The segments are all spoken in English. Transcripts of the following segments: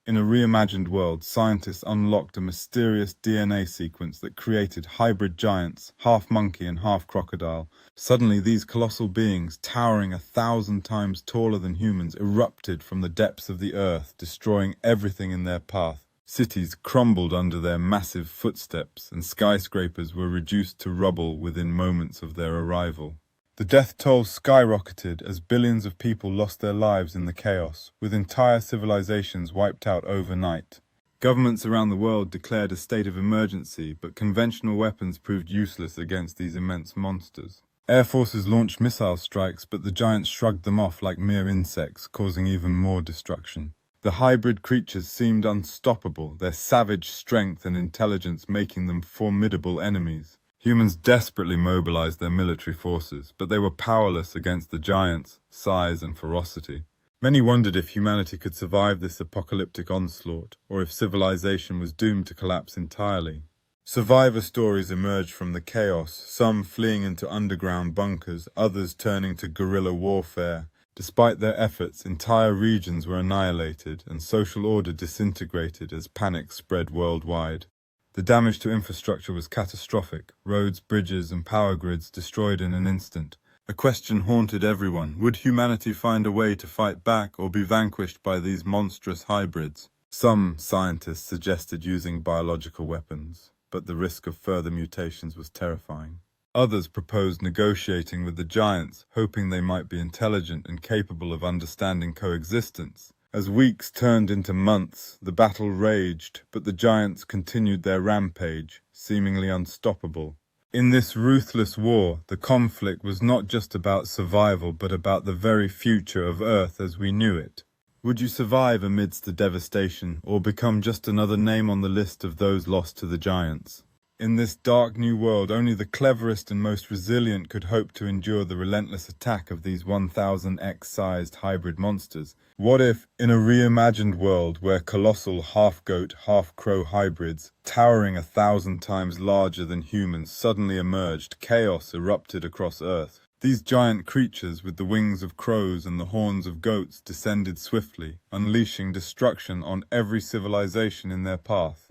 In a reimagined world, scientists unlocked a mysterious DNA sequence that created hybrid giants, half monkey and half crocodile. Suddenly, these colossal beings, towering 1,000 times taller than humans, erupted from the depths of the earth, destroying everything in their path. Cities crumbled under their massive footsteps, and skyscrapers were reduced to rubble within moments of their arrival. The death toll skyrocketed as billions of people lost their lives in the chaos, with entire civilizations wiped out overnight. Governments around the world declared a state of emergency, but conventional weapons proved useless against these immense monsters. Air forces launched missile strikes, but the giants shrugged them off like mere insects, causing even more destruction. The hybrid creatures seemed unstoppable, their savage strength and intelligence making them formidable enemies. Humans desperately mobilized their military forces, but they were powerless against the giants' size and ferocity. Many wondered if humanity could survive this apocalyptic onslaught, or if civilization was doomed to collapse entirely. Survivor stories emerged from the chaos, some fleeing into underground bunkers, others turning to guerrilla warfare. Despite their efforts, entire regions were annihilated and social order disintegrated as panic spread worldwide. The damage to infrastructure was catastrophic, roads, bridges, and power grids destroyed in an instant. A question haunted everyone: would humanity find a way to fight back or be vanquished by these monstrous hybrids? Some scientists suggested using biological weapons, but the risk of further mutations was terrifying. Others proposed negotiating with the giants, hoping they might be intelligent and capable of understanding coexistence. As weeks turned into months, the battle raged, but the giants continued their rampage, seemingly unstoppable. In this ruthless war, the conflict was not just about survival, but about the very future of Earth as we knew it. Would you survive amidst the devastation, or become just another name on the list of those lost to the giants? In this dark new world, only the cleverest and most resilient could hope to endure the relentless attack of these 1,000x-sized hybrid monsters. What if, in a reimagined world where colossal half-goat, half-crow hybrids, towering 1,000 times larger than humans, suddenly emerged, chaos erupted across Earth? These giant creatures, with the wings of crows and the horns of goats, descended swiftly, unleashing destruction on every civilization in their path.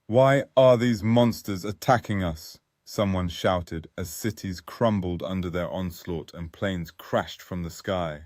"Why are these monsters attacking us?" someone shouted as cities crumbled under their onslaught and planes crashed from the sky.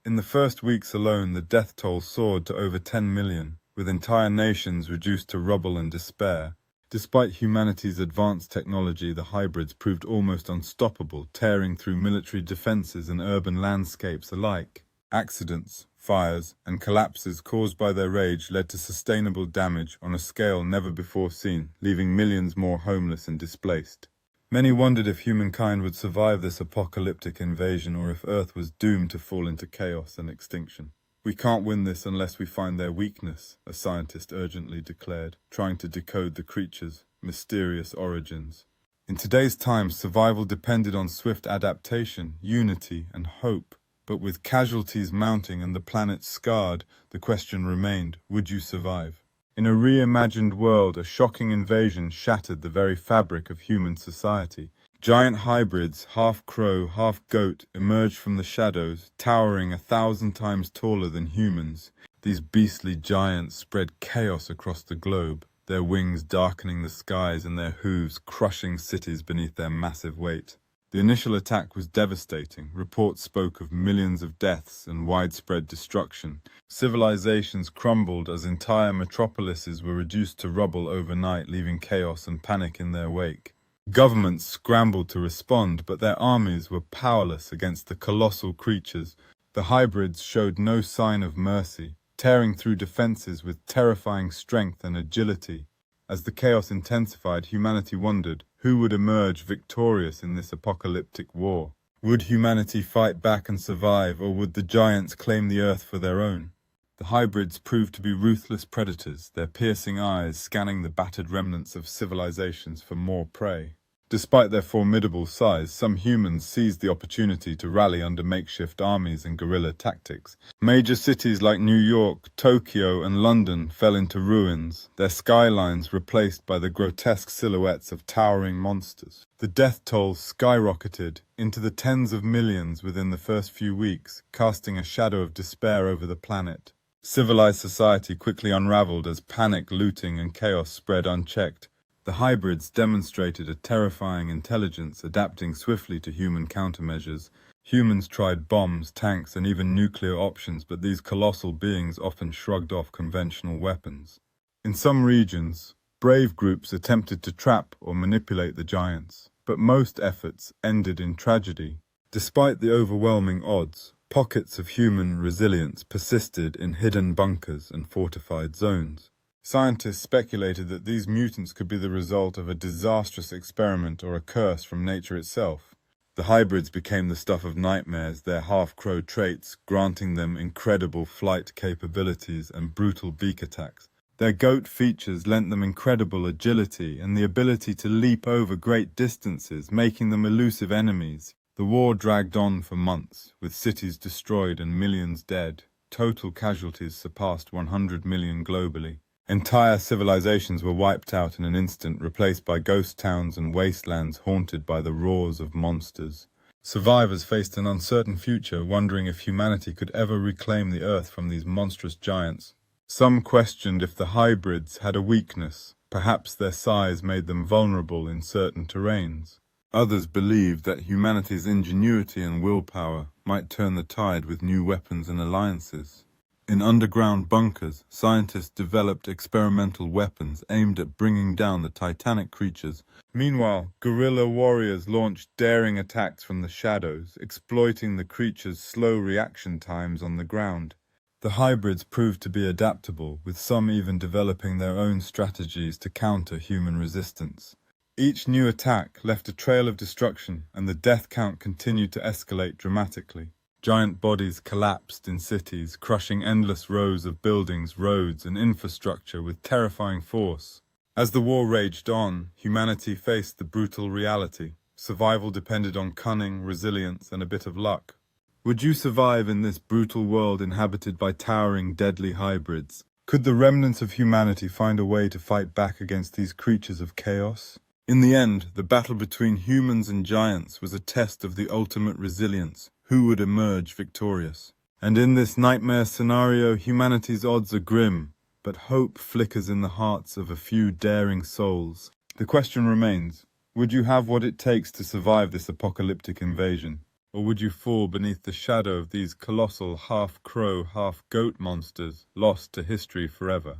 In the first weeks alone, the death toll soared to over 10 million, with entire nations reduced to rubble and despair. Despite humanity's advanced technology, the hybrids proved almost unstoppable, tearing through military defenses and urban landscapes alike. Accidents, fires, and collapses caused by their rage led to sustainable damage on a scale never before seen, leaving millions more homeless and displaced. Many wondered if humankind would survive this apocalyptic invasion or if Earth was doomed to fall into chaos and extinction. "We can't win this unless we find their weakness," a scientist urgently declared, trying to decode the creatures' mysterious origins. In today's time, survival depended on swift adaptation, unity, and hope. But with casualties mounting and the planet scarred, the question remained: would you survive? In a reimagined world, a shocking invasion shattered the very fabric of human society. Giant hybrids, half crow, half goat, emerged from the shadows, towering 1,000 times taller than humans. These beastly giants spread chaos across the globe, their wings darkening the skies and their hooves crushing cities beneath their massive weight. The initial attack was devastating. Reports spoke of millions of deaths and widespread destruction. Civilizations crumbled as entire metropolises were reduced to rubble overnight, leaving chaos and panic in their wake. Governments scrambled to respond, but their armies were powerless against the colossal creatures. The hybrids showed no sign of mercy, tearing through defenses with terrifying strength and agility. As the chaos intensified, humanity wondered, who would emerge victorious in this apocalyptic war? Would humanity fight back and survive, or would the giants claim the Earth for their own? The hybrids proved to be ruthless predators, their piercing eyes scanning the battered remnants of civilizations for more prey. Despite their formidable size, some humans seized the opportunity to rally under makeshift armies and guerrilla tactics. Major cities like New York, Tokyo, and London fell into ruins, their skylines replaced by the grotesque silhouettes of towering monsters. The death toll skyrocketed into the tens of millions within the first few weeks, casting a shadow of despair over the planet. Civilized society quickly unraveled as panic, looting, and chaos spread unchecked. The hybrids demonstrated a terrifying intelligence, adapting swiftly to human countermeasures. Humans tried bombs, tanks, and even nuclear options, but these colossal beings often shrugged off conventional weapons. In some regions, brave groups attempted to trap or manipulate the giants, but most efforts ended in tragedy. Despite the overwhelming odds, pockets of human resilience persisted in hidden bunkers and fortified zones. Scientists speculated that these mutants could be the result of a disastrous experiment or a curse from nature itself. The hybrids became the stuff of nightmares, their half-crow traits granting them incredible flight capabilities and brutal beak attacks. Their goat features lent them incredible agility and the ability to leap over great distances, making them elusive enemies. The war dragged on for months, with cities destroyed and millions dead. Total casualties surpassed 100 million globally. Entire civilizations were wiped out in an instant, replaced by ghost towns and wastelands haunted by the roars of monsters. Survivors faced an uncertain future, wondering if humanity could ever reclaim the Earth from these monstrous giants. Some questioned if the hybrids had a weakness. Perhaps their size made them vulnerable in certain terrains. Others believed that humanity's ingenuity and willpower might turn the tide with new weapons and alliances. In underground bunkers, scientists developed experimental weapons aimed at bringing down the titanic creatures. Meanwhile, guerrilla warriors launched daring attacks from the shadows, exploiting the creatures' slow reaction times on the ground. The hybrids proved to be adaptable, with some even developing their own strategies to counter human resistance. Each new attack left a trail of destruction, and the death count continued to escalate dramatically. Giant bodies collapsed in cities, crushing endless rows of buildings, roads, and infrastructure with terrifying force. As the war raged on, humanity faced the brutal reality. Survival depended on cunning, resilience, and a bit of luck. Would you survive in this brutal world inhabited by towering, deadly hybrids? Could the remnants of humanity find a way to fight back against these creatures of chaos? In the end, the battle between humans and giants was a test of the ultimate resilience. Who would emerge victorious? And in this nightmare scenario, humanity's odds are grim, but hope flickers in the hearts of a few daring souls. The question remains, would you have what it takes to survive this apocalyptic invasion? Or would you fall beneath the shadow of these colossal half-crow, half-goat monsters, lost to history forever?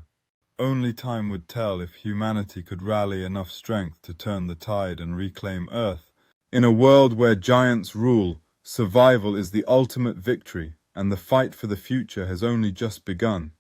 Only time would tell if humanity could rally enough strength to turn the tide and reclaim Earth. In a world where giants rule, survival is the ultimate victory, and the fight for the future has only just begun.